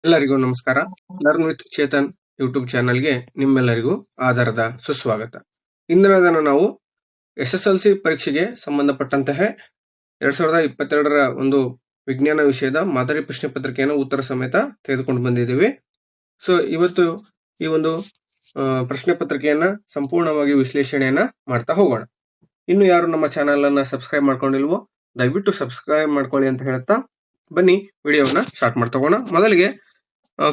ಎಲ್ಲರಿಗೂ ನಮಸ್ಕಾರ. Learn with Chetan YouTube ಚಾನಲ್ಗೆ ನಿಮ್ಮೆಲ್ಲರಿಗೂ ಆಧಾರದ ಸುಸ್ವಾಗತ. ಇಂದಿನ ದಿನ ನಾವು SSLC ಪರೀಕ್ಷೆಗೆ ಸಂಬಂಧಪಟ್ಟಂತಹ 2022ರ ಒಂದು ವಿಜ್ಞಾನ ವಿಷಯದ ಮಾದರಿ ಪ್ರಶ್ನೆ ಪತ್ರಿಕೆಯನ್ನು ಉತ್ತರ ಸಮೇತ ತೆಗೆದುಕೊಂಡು ಬಂದಿದ್ದೀವಿ. ಸೊ ಇವತ್ತು ಈ ಒಂದು ಪ್ರಶ್ನೆ ಪತ್ರಿಕೆಯನ್ನ ಸಂಪೂರ್ಣವಾಗಿ ವಿಶ್ಲೇಷಣೆಯನ್ನ ಮಾಡ್ತಾ ಹೋಗೋಣ. ಇನ್ನು ಯಾರು ನಮ್ಮ ಚಾನಲ್ ಅನ್ನ ಸಬ್ಸ್ಕ್ರೈಬ್ ಮಾಡ್ಕೊಂಡಿಲ್ವೋ ದಯವಿಟ್ಟು ಸಬ್ಸ್ಕ್ರೈಬ್ ಮಾಡ್ಕೊಳ್ಳಿ ಅಂತ ಹೇಳ್ತಾ ಬನ್ನಿ ವಿಡಿಯೋವನ್ನ ಸ್ಟಾರ್ಟ್ ಮಾಡ್ತಾ ಹೋಗೋಣ. ಮೊದಲಿಗೆ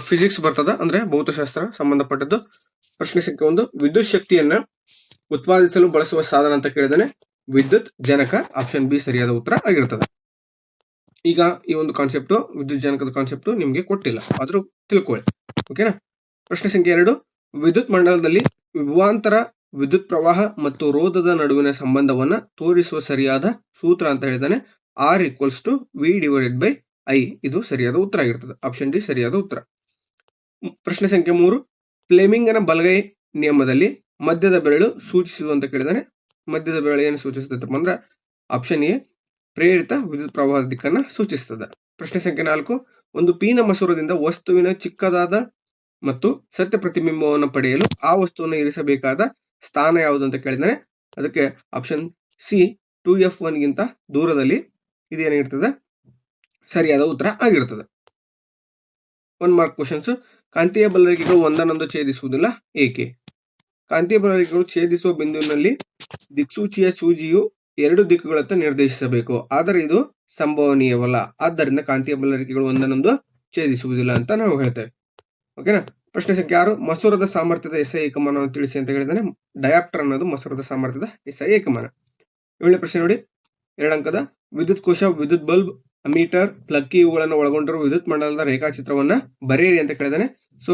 ಫಿಸಿಕ್ಸ್ ಬರ್ತದ, ಅಂದ್ರೆ ಭೌತಶಾಸ್ತ್ರ ಸಂಬಂಧಪಟ್ಟದ್ದು. ಪ್ರಶ್ನೆ ಸಂಖ್ಯೆ 1, ವಿದ್ಯುತ್ ಶಕ್ತಿಯನ್ನ ಉತ್ಪಾದಿಸಲು ಬಳಸುವ ಸಾಧನ ಅಂತ ಕೇಳಿದಾನೆ ವಿದ್ಯುತ್ ಜನಕ. ಆಪ್ಷನ್ ಬಿ ಸರಿಯಾದ ಉತ್ತರ ಆಗಿರ್ತದೆ. ಈಗ ಈ ಒಂದು ಕಾನ್ಸೆಪ್ಟ್, ವಿದ್ಯುತ್ ಜನಕದ ಕಾನ್ಸೆಪ್ಟ್ ನಿಮ್ಗೆ ಕೊಟ್ಟಿಲ್ಲ, ಆದ್ರೂ ತಿಳ್ಕೊಳ್ಳಿ. ಓಕೆನಾ. ಪ್ರಶ್ನೆ ಸಂಖ್ಯೆ 2, ವಿದ್ಯುತ್ ಮಂಡಲದಲ್ಲಿ ವಿಭವಾಂತರ ವಿದ್ಯುತ್ ಪ್ರವಾಹ ಮತ್ತು ರೋಧದ ನಡುವಿನ ಸಂಬಂಧವನ್ನ ತೋರಿಸುವ ಸರಿಯಾದ ಸೂತ್ರ ಅಂತ ಹೇಳಿದಾನೆ R=V/I. ಇದು ಸರಿಯಾದ ಉತ್ತರ ಆಗಿರ್ತದೆ. ಆಪ್ಷನ್ ಡಿ ಸರಿಯಾದ ಉತ್ತರ. ಪ್ರಶ್ನೆ ಸಂಖ್ಯೆ 3, ಫ್ಲೆಮಿಂಗನ ಬಲಗೈ ನಿಯಮದಲ್ಲಿ ಮಧ್ಯದ ಬೆರಳು ಸೂಚಿಸುವಂತ ಕೇಳಿದಾನೆ. ಮಧ್ಯದ ಬೆರಳು ಏನು ಸೂಚಿಸುತ್ತಪ್ಪ ಅಂದ್ರೆ ಆಪ್ಷನ್ ಎ ಪ್ರೇರಿತ ವಿದ್ಯುತ್ ಪ್ರವಾಹದ ದಿಕ್ಕನ್ನ ಸೂಚಿಸುತ್ತದೆ. ಪ್ರಶ್ನೆ ಸಂಖ್ಯೆ 4, ಒಂದು ಪೀನ ಮಸೂರದಿಂದ ವಸ್ತುವಿನ ಚಿಕ್ಕದಾದ ಮತ್ತು ಸತ್ಯ ಪ್ರತಿಬಿಂಬವನ್ನು ಪಡೆಯಲು ಆ ವಸ್ತುವನ್ನು ಇರಿಸಬೇಕಾದ ಸ್ಥಾನ ಯಾವುದು ಅಂತ ಕೇಳಿದಾನೆ. ಅದಕ್ಕೆ ಆಪ್ಷನ್ ಸಿ 2F1 ಗಿಂತ ದೂರದಲ್ಲಿ ಇದೇನಾಗಿರ್ತದೆ ಸರಿಯಾದ ಉತ್ತರ ಆಗಿರ್ತದೆ. 1 ಮಾರ್ಕ್ ಕ್ವಶನ್ಸ್. ಕಾಂತೀಯ ಬಲರೇಖೆಗಳು ಒಂದನ್ನೊಂದು ಛೇದಿಸುವುದಿಲ್ಲ, ಏಕೆ? ಕಾಂತೀಯ ಬಲರೇಖೆಗಳು ಛೇದಿಸುವ ಬಿಂದುವಿನಲ್ಲಿ ದಿಕ್ಸೂಚಿಯ ಸೂಜಿಯು 2 ದಿಕ್ಕುಗಳತ್ತ ನಿರ್ದೇಶಿಸಬೇಕು, ಆದರೆ ಇದು ಸಂಭವನೀಯವಲ್ಲ. ಆದ್ದರಿಂದ ಕಾಂತೀಯ ಬಲರೇಖೆಗಳು ಒಂದನ್ನೊಂದು ಛೇದಿಸುವುದಿಲ್ಲ ಅಂತ ನಾವು ಹೇಳ್ತೇವೆ. ಓಕೆನಾ. ಪ್ರಶ್ನೆ ಸಂಖ್ಯೆ 6, ಮಸೂರದ ಸಾಮರ್ಥ್ಯದ SI ಏಕಮಾನವನ್ನು ತಿಳಿಸಿ ಅಂತ ಹೇಳಿದಾನೆ. ಡಯಾಪ್ಟರ್ ಅನ್ನೋದು ಮಸೂರದ ಸಾಮರ್ಥ್ಯದ SI ಏಕಮಾನ. 7ನೇ ಪ್ರಶ್ನೆ ನೋಡಿ, 2 ಅಂಕದ. ವಿದ್ಯುತ್ ಕೋಶ, ವಿದ್ಯುತ್ ಬಲ್ಬ್, ಅಮೀಟರ್, ಪ್ಲಕ್ಕಿ ಇವುಗಳನ್ನು ಒಳಗೊಂಡಿರುವ ವಿದ್ಯುತ್ ಮಂಡಲದ ರೇಖಾಚಿತ್ರವನ್ನ ಬರೆಯಿರಿ ಅಂತ ಕೇಳಿದಾನೆ. ಸೊ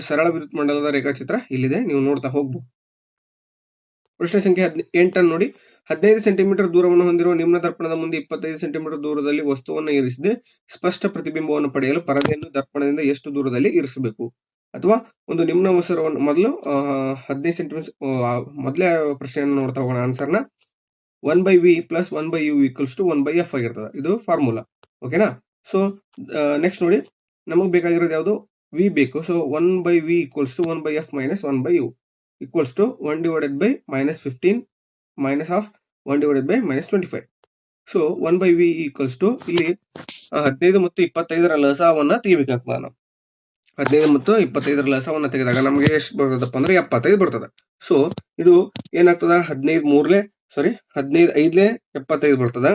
ಸರಳ ವಿದ್ಯುತ್ ಮಂಡಲದ ರೇಖಾಚಿತ್ರ ಇಲ್ಲಿದೆ, ನೀವು ನೋಡ್ತಾ ಹೋಗ್ಬೋದು. ಪ್ರಶ್ನೆ ಸಂಖ್ಯೆ 8 ನೋಡಿ, 15 ಸೆಂಟಿಮೀಟರ್ ದೂರವನ್ನು ಹೊಂದಿರುವ ನಿಮ್ನ ದರ್ಪಣದ ಮುಂದೆ 25 ಸೆಂಟಿಮೀಟರ್ ದೂರದಲ್ಲಿ ವಸ್ತುವನ್ನು ಇರಿಸಿದೆ ಸ್ಪಷ್ಟ ಪ್ರತಿಬಿಂಬವನ್ನು ಪಡೆಯಲು ಪರದೆಯನ್ನು ದರ್ಪಣದಿಂದ ಎಷ್ಟು ದೂರದಲ್ಲಿ ಇರಿಸಬೇಕು? ಅಥವಾ ಒಂದು ನಿಮ್ನ ಮಸೂರವನ್ನು ಮೊದಲು 15 ಸೆಂಟಿಮೀಟರ್ ಮೊದಲೇ ಪ್ರಶ್ನೆಯನ್ನು ನೋಡ್ತಾ ಹೋಗೋಣ. ಆನ್ಸರ್ನ 1/V + 1/U = 1/F ಆಗಿರ್ತದೆ. ಇದು ಫಾರ್ಮುಲಾ. ಓಕೆನಾ. ಸೊ ನೆಕ್ಸ್ಟ್ ನೋಡಿ, ನಮಗೆ ಬೇಕಾಗಿರೋದು ಯಾವುದು? V ಬೇಕು. So 1/V = 1/F - 1/U = 1/-15 -12 1/-25. So 1/V = ಇಲ್ಲಿ 15 ಮತ್ತು 25ರ ಲಸಾವನ್ನ ತೆಗಿಬೇಕಾಗ್ತದೆ. ನಾವು 15 ಮತ್ತು 25ರ ಲಸವನ್ನ ತೆಗೆದಾಗ ನಮಗೆ ಎಷ್ಟು ಬರ್ತದಪ್ಪ ಅಂದ್ರೆ 75 ಬರ್ತದೆ. ಸೊ ಇದು ಏನಾಗ್ತದ? 15 5 75 ಬರ್ತದ.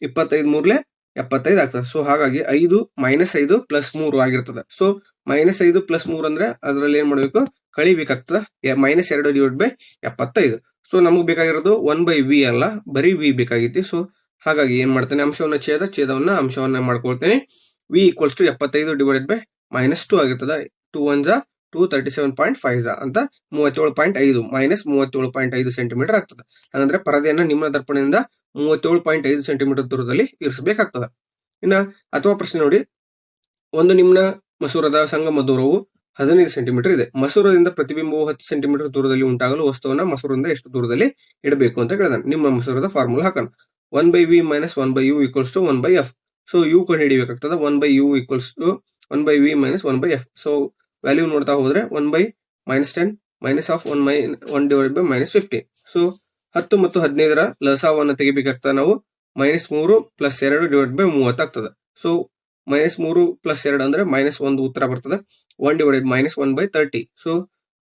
25 3 75 ಆಗ್ತದೆ. ಸೊ ಹಾಗಾಗಿ 5 -5 + 3 ಆಗಿರ್ತದೆ. ಸೊ -5 + 3 ಅಂದ್ರೆ ಅದರಲ್ಲಿ ಏನ್ ಮಾಡ್ಬೇಕು? ಕಳಿಬೇಕಾಗ್ತದ. -2/75. ಸೊ ನಮಗ್ ಬೇಕಾಗಿರೋದು 1/V ಅಲ್ಲ, ಬರೀ V ಬೇಕಾಗಿತ್ತು. ಸೊ ಹಾಗಾಗಿ ಏನ್ ಮಾಡ್ತೇನೆ? ಅಂಶವನ್ನ ಛೇದವನ್ನ ಅಂಶವನ್ನ ಮಾಡ್ಕೊಳ್ತೇನೆ. V = 75 / -2 ಆಗಿರ್ತದೆ. 2 1 2 37.5 ಅಂತ 37.5 -37.5 ಸೆಂಟಿಮೀಟರ್ ಆಗ್ತದೆ. ಹಾಗಂದ್ರೆ ಪರದೆಯನ್ನ ನಿಮ್ನ ದರ್ಪಣದಿಂದ 37.5 ಸೆಂಟಿಮೀಟರ್ ದೂರದಲ್ಲಿ ಇರಿಸಬೇಕಾಗ್ತದೆ. ಇನ್ನ ಅಥವಾ ಪ್ರಶ್ನೆ ನೋಡಿ, ಒಂದು ನಿಮ್ನ ಮಸೂರದ ಸಂಗಮ ದೂರವು 15 ಸೆಂಟಿಮೀಟರ್ ಇದೆ. ಮಸೂರದಿಂದ ಪ್ರತಿಬಿಂಬವು 10 ಸೆಂಟಿಮೀಟರ್ ದೂರದಲ್ಲಿ ಉಂಟಾಗಲು ವಸ್ತುವನ್ನ ಮಸೂರದಿಂದ ಎಷ್ಟು ದೂರದಲ್ಲಿ ಇಡಬೇಕು ಅಂತ ಕೇಳಿದಾನೆ. ನಿಮ್ಮ ಮಸೂರದ ಫಾರ್ಮುಲಾ ಹಾಕೋಣ. 1/V - 1/U = 1/F. So U ಕಂಡು ಹಿಡಿಬೇಕಾಗ್ತದೆ. 1/U = 1/V - 1/F. So value ನೋಡ್ತಾ ಹೋದ್ರೆ 1/-10 -1/-15. ಸೊ 10 ಮತ್ತು 15ರ ಲಸಾವನ್ನ ತೆಗಿಬೇಕಾಗ್ತದೆ ನಾವು. -3 + 2 / 30 ಆಗ್ತದೆ. ಸೊ -3 + 2 ಅಂದ್ರೆ -1 ಉತ್ತರ ಬರ್ತದೆ. 1 / -1/30. ಸೊ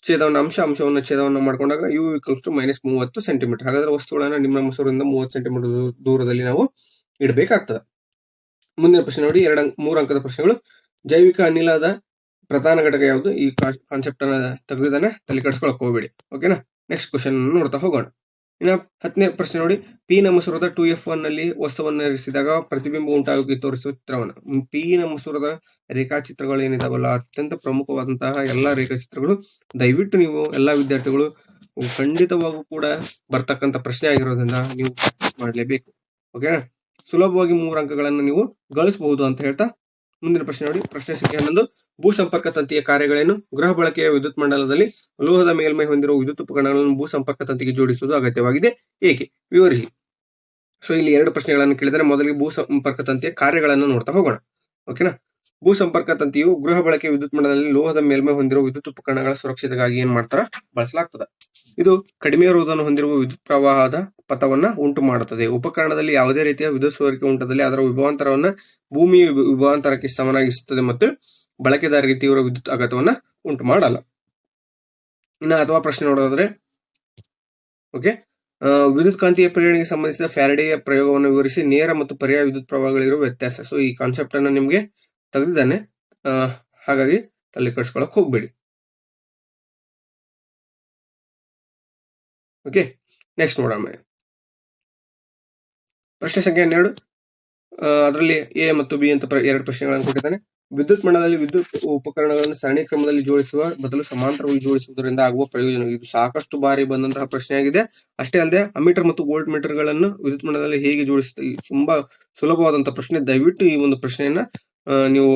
ಛೇದವನ್ನ ಅಂಶವನ್ನ ಛೇದವನ್ನ ಮಾಡ್ಕೊಂಡಾಗ U = -30 ಸೆಂಟಿಮೀಟರ್. ಹಾಗಾದ್ರೆ ವಸ್ತುಗಳನ್ನ ನಿಮ್ಮ ಮಸೂರದಿಂದ 30 ಸೆಂಟಿಮೀಟರ್ ದೂರದಲ್ಲಿ ನಾವು ಇಡಬೇಕಾಗ್ತದೆ. ಮುಂದಿನ ಪ್ರಶ್ನೆ ನೋಡಿ, 3 ಅಂಕದ ಪ್ರಶ್ನೆಗಳು. ಜೈವಿಕ ಅನಿಲದ ಪ್ರಧಾನ ಘಟಕ ಯಾವುದು? ಈ ಕಾನ್ಸೆಪ್ಟ್ ಅನ್ನ ತೆಗೆದಿದ್ದಾನೆ, ತಲೆ ಕೆಡಿಸ್ಕೊಳಕ್ ಹೋಗ್ಬೇಡಿ. ಓಕೆನಾ. ನೆಕ್ಸ್ಟ್ ಕ್ವಶನ್ ನೋಡ್ತಾ ಹೋಗೋಣ. ಇನ್ನ 10ನೇ ಪ್ರಶ್ನೆ ನೋಡಿ, ಪಿನ ಮಸೂರದ 2F1 ನಲ್ಲಿ ವಸ್ತುವನ್ನು ಇರಿಸಿದಾಗ ಪ್ರತಿಬಿಂಬ ಉಂಟಾಗಿ ತೋರಿಸುವ ಚಿತ್ರವನ್ನು. ಪಿನ ಮಸೂರದ ರೇಖಾಚಿತ್ರಗಳು ಏನಿದಾವಲ್ಲ, ಅತ್ಯಂತ ಪ್ರಮುಖವಾದಂತಹ ಎಲ್ಲಾ ರೇಖಾಚಿತ್ರಗಳು ದಯವಿಟ್ಟು ನೀವು ಎಲ್ಲಾ ವಿದ್ಯಾರ್ಥಿಗಳು ಖಂಡಿತವಾಗೂ ಕೂಡ ಬರ್ತಕ್ಕಂಥ ಪ್ರಶ್ನೆ ಆಗಿರೋದ್ರಿಂದ ನೀವು ಪ್ರಾಕ್ಟೀಸ್ ಮಾಡಲೇಬೇಕು. ಓಕೆನಾ. ಸುಲಭವಾಗಿ 3 ಅಂಕಗಳನ್ನು ನೀವು ಗಳಿಸಬಹುದು ಅಂತ ಹೇಳ್ತಾ ಮುಂದಿನ ಪ್ರಶ್ನೆ ನೋಡಿ. ಪ್ರಶ್ನೆ ಸಂಖ್ಯೆ 11, ಭೂ ಸಂಪರ್ಕ ತಂತಿಯ ಕಾರ್ಯಗಳೇನು? ಗೃಹ ಬಳಕೆಯ ವಿದ್ಯುತ್ ಮಂಡಲದಲ್ಲಿ ಲೋಹದ ಮೇಲ್ಮೈ ಹೊಂದಿರುವ ವಿದ್ಯುತ್ ಉಪಕರಣಗಳನ್ನು ಭೂ ಸಂಪರ್ಕ ತಂತಿಗೆ ಜೋಡಿಸುವುದು ಅಗತ್ಯವಾಗಿದೆ, ಏಕೆ? ವಿವರಿಸಿ. ಸೊ ಇಲ್ಲಿ 2 ಪ್ರಶ್ನೆಗಳನ್ನು ಕೇಳಿದರೆ ಮೊದಲಿಗೆ ಭೂ ಸಂಪರ್ಕ ತಂತಿಯ ಕಾರ್ಯಗಳನ್ನು ನೋಡ್ತಾ ಹೋಗೋಣ. ಓಕೆನಾ. ಭೂ ಸಂಪರ್ಕ ತಂತಿಯು ಗೃಹ ಬಳಕೆ ವಿದ್ಯುತ್ ಮಂಡಲದಲ್ಲಿ ಲೋಹದ ಮೇಲ್ಮೈ ಹೊಂದಿರುವ ವಿದ್ಯುತ್ ಉಪಕರಣಗಳ ಸುರಕ್ಷತೆಗಾಗಿ ಏನ್ ಮಾಡ್ತಾರ ಬಳಸಲಾಗ್ತದೆ. ಇದು ಕಡಿಮೆ ರೋಧವನ್ನು ಹೊಂದಿರುವ ವಿದ್ಯುತ್ ಪ್ರವಾಹದ ಪಥವನ್ನ ಉಂಟು ಮಾಡುತ್ತದೆ. ಉಪಕರಣದಲ್ಲಿ ಯಾವುದೇ ರೀತಿಯ ವಿದ್ಯುತ್ ಸೋರಿಕೆ ಉಂಟಾದಲ್ಲಿ ಅದರ ವಿಭವಾಂತರವನ್ನ ಭೂಮಿಯ ವಿಭವಾಂತರಕ್ಕೆ ಸಮನಾಗಿಸುತ್ತದೆ ಮತ್ತು ಬಳಕೆದಾರರಿಗೆ ತೀವ್ರ ವಿದ್ಯುತ್ ಆಘಾತವನ್ನ ಉಂಟು ಮಾಡಲ್ಲ. ಇನ್ನು ಅಥವಾ ಪ್ರಶ್ನೆ ನೋಡೋದಾದ್ರೆ ಓಕೆ, ವಿದ್ಯುತ್ ಕಾಂತೀಯ ಪ್ರೇರಣೆಗೆ ಸಂಬಂಧಿಸಿದ ಫ್ಯಾರಡೆಯ ಪ್ರಯೋಗವನ್ನು ವಿವರಿಸಿ ನೇರ ಮತ್ತು ಪರ್ಯಾಯ ವಿದ್ಯುತ್ ಪ್ರವಾಹಗಳಿರುವ ವ್ಯತ್ಯಾಸ. ಸೊ ಈ ಕಾನ್ಸೆಪ್ಟ್ ಅನ್ನ ನಿಮ್ಗೆ ತೆಗೆದಿದ್ದಾನೆ, ಹಾಗಾಗಿ ತಲೆ ಕೆಡಿಸ್ಕೊಳಕ್ ಹೋಗ್ಬೇಡಿ. ಓಕೆ, ನೆಕ್ಸ್ಟ್ ನೋಡೋಣ. ಪ್ರಶ್ನೆ ಸಂಖ್ಯೆ 12, ಅದರಲ್ಲಿ ಎ ಮತ್ತು ಬಿ ಅಂತ ಎರಡು ಪ್ರಶ್ನೆಗಳನ್ನು ಕೊಟ್ಟಿದ್ದಾನೆ. ವಿದ್ಯುತ್ ಮಂಡಲದಲ್ಲಿ ವಿದ್ಯುತ್ ಉಪಕರಣಗಳನ್ನು ಸರಣಿ ಕ್ರಮದಲ್ಲಿ ಜೋಡಿಸುವ ಬದಲು ಸಮಾಂತರವಾಗಿ ಜೋಡಿಸುವುದರಿಂದ ಆಗುವ ಪ್ರಯೋಜನ. ಇದು ಸಾಕಷ್ಟು ಬಾರಿ ಬಂದಂತಹ ಪ್ರಶ್ನೆಯಾಗಿದೆ. ಅಷ್ಟೇ ಅಲ್ಲದೆ ಅಮೀಟರ್ ಮತ್ತು ವೋಲ್ಟ್ ಮೀಟರ್ ಗಳನ್ನು ವಿದ್ಯುತ್ ಮಂಡಲದಲ್ಲಿ ಹೇಗೆ ಜೋಡಿಸುತ್ತೆ, ತುಂಬಾ ಸುಲಭವಾದಂತಹ ಪ್ರಶ್ನೆ. ದಯವಿಟ್ಟು ಈ ಒಂದು ಪ್ರಶ್ನೆಯನ್ನ ನೀವು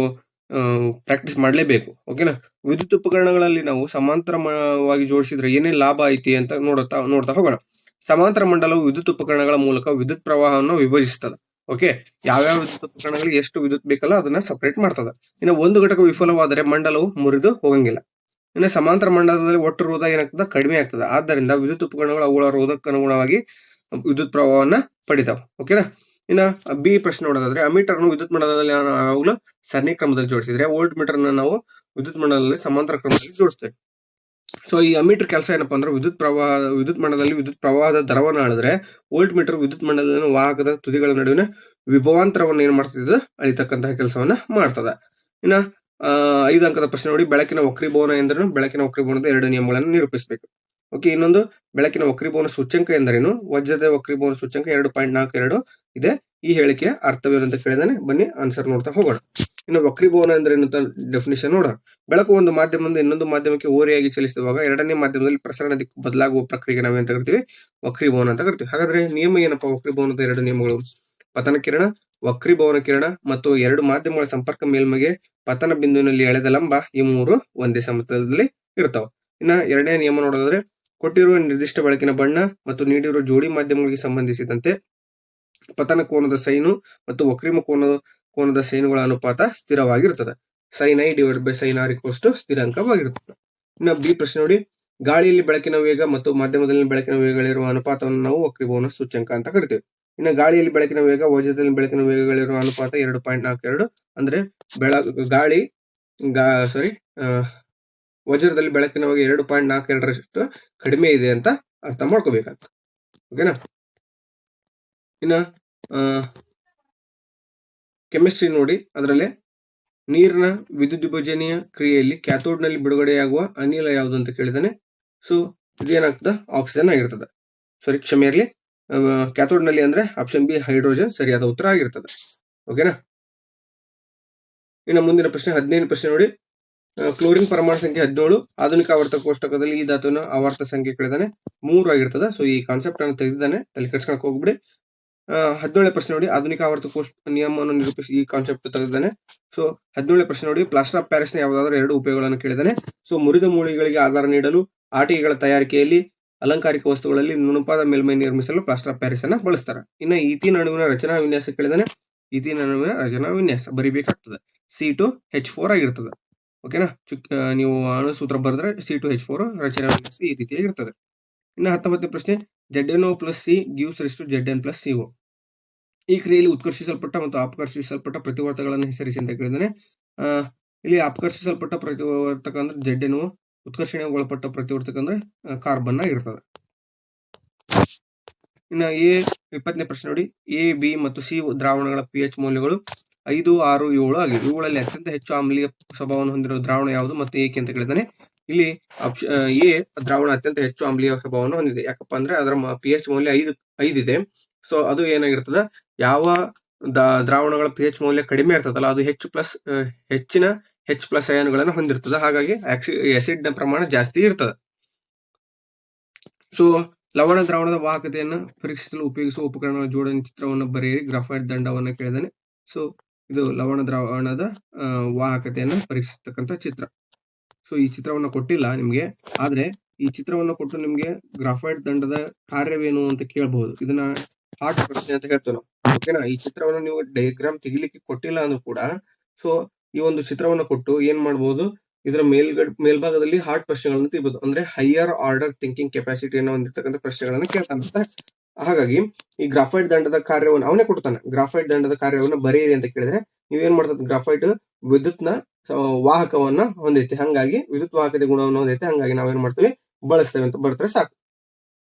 ಪ್ರಾಕ್ಟೀಸ್ ಮಾಡಲೇಬೇಕು. ಓಕೆನಾ. ವಿದ್ಯುತ್ ಉಪಕರಣಗಳಲ್ಲಿ ನಾವು ಸಮಾಂತರವಾಗಿ ಜೋಡಿಸಿದ್ರೆ ಏನೇನು ಲಾಭ ಐತಿ ಅಂತ ನೋಡ್ತಾ ಹೋಗೋಣ. ಸಮಾಂತರ ಮಂಡಲವು ವಿದ್ಯುತ್ ಉಪಕರಣಗಳ ಮೂಲಕ ವಿದ್ಯುತ್ ಪ್ರವಾಹವನ್ನು ವಿಭಜಿಸ್ತದೆ. ಓಕೆ, ಯಾವ್ಯಾವ ವಿದ್ಯುತ್ ಉಪಕರಣಗಳಿಗೆ ಎಷ್ಟು ವಿದ್ಯುತ್ ಬೇಕಲ್ಲ ಅದನ್ನ ಸಪರೇಟ್ ಮಾಡ್ತದ. ಇನ್ನು ಒಂದು ಘಟಕ ವಿಫಲವಾದರೆ ಮಂಡಲವು ಮುರಿದು ಹೋಗಂಗಿಲ್ಲ. ಇನ್ನು ಸಮಾಂತರ ಮಂಡಲದಲ್ಲಿ ಒಟ್ಟು ರೋಧ ಏನಾಗ್ತದೆ, ಕಡಿಮೆ ಆಗ್ತದೆ. ಆದ್ದರಿಂದ ವಿದ್ಯುತ್ ಉಪಕರಣಗಳು ಅವುಗಳ ರೋಧಕ್ಕನುಗುಣವಾಗಿ ವಿದ್ಯುತ್ ಪ್ರವಾಹವನ್ನ ಪಡಿತಾವ. ಓಕೆನಾ. ಇನ್ನ ಬಿ ಪ್ರಶ್ನೆ ನೋಡೋದಾದ್ರೆ, ಅಮೀಟರ್ ಅನ್ನು ವಿದ್ಯುತ್ ಮಂಡಲದಲ್ಲಿ ಯಾವಾಗಲೂ ಸರಣಿ ಕ್ರಮದಲ್ಲಿ ಜೋಡಿಸಿದ್ರೆ ವೋಲ್ಟ್ ಮೀಟರ್ ನಾವು ವಿದ್ಯುತ್ ಮಂಡಲದಲ್ಲಿ ಸಮಾಂತರ ಕ್ರಮದಲ್ಲಿ ಜೋಡಿಸ್ತೇವೆ. ಸೊ ಈ ಅಮೀಟರ್ ಕೆಲಸ ಏನಪ್ಪಾ ಅಂದ್ರೆ ವಿದ್ಯುತ್ ಮಂಡಲದಲ್ಲಿ ವಿದ್ಯುತ್ ಪ್ರವಾಹದ ದರವನ್ನು ಅಳಿದ್ರೆ ವೋಲ್ಟ್ ಮೀಟರ್ ವಿದ್ಯುತ್ ಮಂಡಲದ ವಾಹಕದ ತುದಿಗಳ ನಡುವಿನ ವಿಭವಾಂತರವನ್ನು ಏನ್ ಮಾಡ್ತಿದ್ದು ಅಳಿತಕ್ಕಂತಹ ಕೆಲಸವನ್ನ ಮಾಡ್ತದ. ಇನ್ನ 5 ಅಂಕದ ಪ್ರಶ್ನೆ ನೋಡಿ, ಬೆಳಕಿನ ವಕ್ರೀಭವನ ಎಂದರೇನು? ಬೆಳಕಿನ ವಕ್ರೀಭವನದ 2 ನಿಯಮಗಳನ್ನು ನಿರೂಪಿಸಬೇಕು. ಓಕೆ, ಇನ್ನೊಂದು ಬೆಳಕಿನ ವಕ್ರೀಭವನ ಸೂಚ್ಯಂಕ ಎಂದರೇನು? ವಜ್ರದ ವಕ್ರೀಭವನ ಸೂಚ್ಯಂಕ 2.42 ಇದೆ. ಈ ಹೇಳಿಕೆಯ ಅರ್ಥವೇನು ಅಂತ ಕೇಳಿದಾನೆ. ಬನ್ನಿ ಆನ್ಸರ್ ನೋಡ್ತಾ ಹೋಗೋಣ. ಇನ್ನು ವಕ್ರೀಭವನ ಎಂದರೇನು ಅಂತ ಡೆಫಿನಿಷನ್ ನೋಡೋಣ. ಬೆಳಕು ಒಂದು ಮಾಧ್ಯಮದಿಂದ ಇನ್ನೊಂದು ಮಾಧ್ಯಮಕ್ಕೆ ಓರೆಯಾಗಿ ಚಲಿಸುವಾಗ ಎರಡನೇ ಮಾಧ್ಯಮದಲ್ಲಿ ಪ್ರಸರಣ ದಿಕ್ಕು ಬದಲಾಗುವ ಪ್ರಕ್ರಿಯೆಗೆ ನಾವೇಂತ ಕರಿತೀವಿ? ವಕ್ರೀಭವನ ಅಂತ ಕರಿತೀವಿ. ಹಾಗಾದ್ರೆ ನಿಯಮ ಏನಪ್ಪಾ ವಕ್ರೀಭವನದ 2 ನಿಯಮಗಳು? ಪತನ ಕಿರಣ, ವಕ್ರೀಭವನ ಕಿರಣ ಮತ್ತು 2 ಮಾಧ್ಯಮಗಳ ಸಂಪರ್ಕ ಮೇಲ್ಮೈಗೆ ಪತನ ಬಿಂದುವಿನಲ್ಲಿ ಎಳೆದ ಲಂಬ, ಈ 3 ಒಂದೇ ಸಮತಲದಲ್ಲಿ ಇರ್ತಾವ. ಇನ್ನ 2ನೇ ನಿಯಮ ನೋಡೋದಾದ್ರೆ, ಕೊಟ್ಟಿರುವ ನಿರ್ದಿಷ್ಟ ಬೆಳಕಿನ ಬಣ್ಣ ಮತ್ತು ನೀಡಿರುವ ಜೋಡಿ ಮಾಧ್ಯಮಗಳಿಗೆ ಸಂಬಂಧಿಸಿದಂತೆ ಪತನ ಕೋನದ ಸೈನು ಮತ್ತು ವಕ್ರೀಮ ಕೋನದ ಸೈನುಗಳ ಅನುಪಾತ ಸ್ಥಿರವಾಗಿರ್ತದೆ. sin i / sin r = ಸ್ಥಿರಾಂಕವಾಗಿರುತ್ತದೆ. ಇನ್ನು ಬಿ ಪ್ರಶ್ನೆ ನೋಡಿ, ಗಾಳಿಯಲ್ಲಿ ಬೆಳಕಿನ ವೇಗ ಮತ್ತು ಮಾಧ್ಯಮದಲ್ಲಿ ಬೆಳಕಿನ ವೇಗಗಳಿರುವ ಅನುಪಾತವನ್ನು ನಾವು ವಕ್ರೀಭವನ ಸೂಚ್ಯಂಕ ಅಂತ ಕರಿತೇವೆ. ಇನ್ನು ಗಾಳಿಯಲ್ಲಿ ಬೆಳಕಿನ ವೇಗ, ವಜ್ರದಲ್ಲಿ ಬೆಳಕಿನ ವೇಗಗಳಿರುವ ಅನುಪಾತ 2.42. ಅಂದ್ರೆ ವಜ್ರದಲ್ಲಿ ಬೆಳಕಿನ ವೇಗ 2.42ರಷ್ಟು ಕಡಿಮೆ ಇದೆ ಅಂತ ಅರ್ಥ ಮಾಡ್ಕೋಬೇಕಾಗ್ತದೆ. ಓಕೆನಾ. ಇನ್ನ ಕೆಮಿಸ್ಟ್ರಿ ನೋಡಿ, ಅದರಲ್ಲಿ ನೀರಿನ ವಿದ್ಯುದ್ವಿಭಜನೆಯ ಕ್ರಿಯೆಯಲ್ಲಿ ಕ್ಯಾಥೋಡ್ ನಲ್ಲಿ ಬಿಡುಗಡೆಯಾಗುವ ಅನಿಲ ಯಾವುದು ಅಂತ ಕೇಳಿದಾನೆ. ಸೊ ಇದೇನಾಗ್ತದೆ? ಆಕ್ಸಿಜನ್ ಆಗಿರ್ತದೆ. ಕ್ಷಮೆ ಇರಲಿ, ಕ್ಯಾಥೋಡ್ ನಲ್ಲಿ ಅಂದ್ರೆ ಆಪ್ಷನ್ ಬಿ ಹೈಡ್ರೋಜನ್ ಸರಿಯಾದ ಉತ್ತರ ಆಗಿರ್ತದೆ. ಓಕೆನಾ. ಇನ್ನು ಮುಂದಿನ ಪ್ರಶ್ನೆ 15ನೇ ಪ್ರಶ್ನೆ ನೋಡಿ, ಕ್ಲೋರಿನ್ ಪರಮಾಣು ಸಂಖ್ಯೆ 17 ಆಧುನಿಕ ಆವರ್ತ ಕೋಷ್ಟಕದಲ್ಲಿ ಈ ಧಾತುವಿನ ಆವರ್ತ ಸಂಖ್ಯೆ ಕೇಳಿದಾನೆ 3 ಆಗಿರ್ತದೆ. ಸೊ ಈ ಕಾನ್ಸೆಪ್ಟ್ ಅನ್ನು ತೆಗೆದಿದ್ದಾನೆ, ತಲೆ ಕೆಡ್ಸ್ಕೊಳಕ್ ಹೋಗ್ಬಿಡಿ. 17ನೇ ಪ್ರಶ್ನೆ ನೋಡಿ, ಆಧುನಿಕ ಆವರ್ತ ಕೋಷ್ಟ ನಿಯಮವನ್ನು ನಿರೂಪಿಸಿ. ಈ ಕಾನ್ಸೆಪ್ಟ್ ತೆಗೆದಿದ್ದಾನೆ. ಸೊ 17ನೇ ಪ್ರಶ್ನೆ ನೋಡಿ, ಪ್ಲಾಸ್ಟರ್ ಆಫ್ ಪ್ಯಾರಿಸ್ ನ ಯಾವುದಾದ್ರೂ 2 ಉಪಯೋಗಗಳನ್ನು ಕೇಳಿದಾನೆ. ಸೊ ಮುರಿದ ಮೂಳೆಗಳಿಗೆ ಆಧಾರ ನೀಡಲು, ಆಟಿಕೆಗಳ ತಯಾರಿಕೆಯಲ್ಲಿ, ಅಲಂಕಾರಿಕ ವಸ್ತುಗಳಲ್ಲಿ ನುಣುಪಾದ ಮೇಲ್ಮೈ ನಿರ್ಮಿಸಲು ಪ್ಲಾಸ್ಟರ್ ಆಫ್ ಪ್ಯಾರಿಸ್ ಅನ್ನ ಬಳಸ್ತಾರೆ. ಇನ್ನು ಈಥೀನ್ ಅಣುವಿನ ರಚನಾ ವಿನ್ಯಾಸ ಕೇಳಿದಾನೆ. ಈಥೀನ್ ಅಣುವಿನ ರಚನಾ ವಿನ್ಯಾಸ ಬರಿಬೇಕಾಗ್ತದೆ. C2H4 ಆಗಿರ್ತದೆ. ಓಕೆನಾ. ನೀವು ಅಣು ಸೂತ್ರ ಬರೆದ್ರೆ C2H4 ರಚನಾ ವಿನ್ಯಾಸ ಈ ರೀತಿಯಾಗಿರ್ತದೆ. ಇನ್ನು 19ನೇ ಪ್ರಶ್ನೆ, ZnO + C gives rise to Zn + CO. ಈ ಕ್ರಿಯೆಯಲ್ಲಿ ಉತ್ಕರ್ಷಿಸಲ್ಪಟ್ಟ ಮತ್ತು ಅಪಕರ್ಷಿಸಲ್ಪಟ್ಟ ಪ್ರತಿವರ್ತಕಗಳನ್ನು ಹೆಸರಿಸಿ ಅಂತ ಕೇಳಿದಾನೆ. ಇಲ್ಲಿ ಅಪಕರ್ಷಿಸಲ್ಪಟ್ಟ ಪ್ರತಿವರ್ತಕ ಅಂದ್ರೆ ZnO, ಉತ್ಕರ್ಷಣೆಗೊಳಪಟ್ಟ ಪ್ರತಿವರ್ತಕ ಅಂದ್ರೆ ಕಾರ್ಬನ್ ಆಗಿರ್ತದೆ. ಇನ್ನು 20ನೇ ಪ್ರಶ್ನೆ ನೋಡಿ, A, B ಮತ್ತು C ದ್ರಾವಣಗಳ pH ಮೌಲ್ಯಗಳು 5, 6, 7 ಆಗಿವೆ. ಇವುಗಳಲ್ಲಿ ಅತ್ಯಂತ ಹೆಚ್ಚು ಆಮ್ಲೀಯ ಸ್ವಭಾವವನ್ನು ಹೊಂದಿರುವ ದ್ರಾವಣ ಯಾವುದು ಮತ್ತು ಏಕೆ ಅಂತ ಕೇಳಿದಾನೆ. ಇಲ್ಲಿ ಎ ದ್ರಾವಣ ಅತ್ಯಂತ ಹೆಚ್ಚು ಆಮ್ಲೀಯ ಸ್ವಭಾವವನ್ನು ಹೊಂದಿದೆ. ಯಾಕಪ್ಪ ಅಂದ್ರೆ ಅದರ pH ಮೌಲ್ಯ 5 ಇದೆ. ಸೊ ಅದು ಏನಾಗಿರ್ತದ, ಯಾವ ದ್ರಾವಣಗಳ pH ಮೌಲ್ಯ ಕಡಿಮೆ ಇರ್ತದಲ್ಲ ಅದು ಹೆಚ್ಚಿನ H+ ಅಯಾನುಗಳನ್ನು ಹೊಂದಿರ್ತದೆ. ಹಾಗಾಗಿ ಆಸಿಡ್ ನ ಪ್ರಮಾಣ ಜಾಸ್ತಿ ಇರ್ತದೆ. ಸೊ ಲವಣ ದ್ರಾವಣದ ವಾಹಕತೆಯನ್ನು ಪರೀಕ್ಷಿಸಲು ಉಪಯೋಗಿಸುವ ಉಪಕರಣಗಳ ಜೋಡಣೆ ಚಿತ್ರವನ್ನು ಬರೆಯಿರಿ. ಗ್ರಾಫೈಟ್ ದಂಡವನ್ನು ಕೇಳಿದಾನೆ. ಸೊ ಇದು ಲವಣ ದ್ರಾವಣದ ವಾಹಕತೆಯನ್ನು ಪರೀಕ್ಷಿಸತಕ್ಕಂಥ ಚಿತ್ರ. ಸೊ ಈ ಚಿತ್ರವನ್ನು ಕೊಟ್ಟಿಲ್ಲ ನಿಮ್ಗೆ, ಆದ್ರೆ ಈ ಚಿತ್ರವನ್ನು ಕೊಟ್ಟು ನಿಮ್ಗೆ ಗ್ರಾಫೈಟ್ ದಂಡದ ಕಾರ್ಯವೇನು ಅಂತ ಕೇಳಬಹುದು. ಇದನ್ನ ಹಾರ್ಟ್ ಪ್ರಶ್ನೆ ಅಂತ ಹೇಳ್ತೇವೆ ನಾವು. ಓಕೆನಾ. ಈ ಚಿತ್ರವನ್ನು ನೀವು ಡಯಾಗ್ರಾಮ್ ತೆಗಿಲಿಕ್ಕೆ ಕೊಟ್ಟಿಲ್ಲ ಅಂದ್ರೂ ಕೂಡ ಸೊ ಈ ಒಂದು ಚಿತ್ರವನ್ನು ಕೊಟ್ಟು ಏನ್ ಮಾಡಬಹುದು, ಇದರ ಮೇಲ್ಭಾಗದಲ್ಲಿ ಹಾರ್ಡ್ ಪ್ರಶ್ನೆಗಳನ್ನು ತೆಗಿಬಹುದು. ಅಂದ್ರೆ ಹೈಯರ್ ಆರ್ಡರ್ ಥಿಂಕಿಂಗ್ ಕೆಪಾಸಿಟಿಯನ್ನು ಹೊಂದಿರತಕ್ಕಂಥ ಪ್ರಶ್ನೆಗಳನ್ನು ಕೇಳ್ತಾನಂತ. ಹಾಗಾಗಿ ಈ ಗ್ರಾಫೈಟ್ ದಂಡದ ಕಾರ್ಯವನ್ನು ಅವನೇ ಕೊಡ್ತಾನೆ. ಗ್ರಾಫೈಟ್ ದಂಡದ ಕಾರ್ಯವನ್ನು ಬರೆಯಿರಿ ಅಂತ ಕೇಳಿದ್ರೆ ನೀವೇನ್ ಮಾಡ್ತದೆ, ಗ್ರಾಫೈಟ್ ವಿದ್ಯುತ್ನ ವಾಹಕವನ್ನ ಹೊಂದೈತಿ, ಹಂಗಾಗಿ ವಿದ್ಯುತ್ ವಾಹಕದ ಗುಣವನ್ನು ಹೊಂದೈತಿ, ಹಂಗಾಗಿ ನಾವೇನ್ ಮಾಡ್ತೀವಿ, ಬಳಸ್ತೇವೆ ಅಂತ ಬರ್ತಾರೆ ಸಾಕು.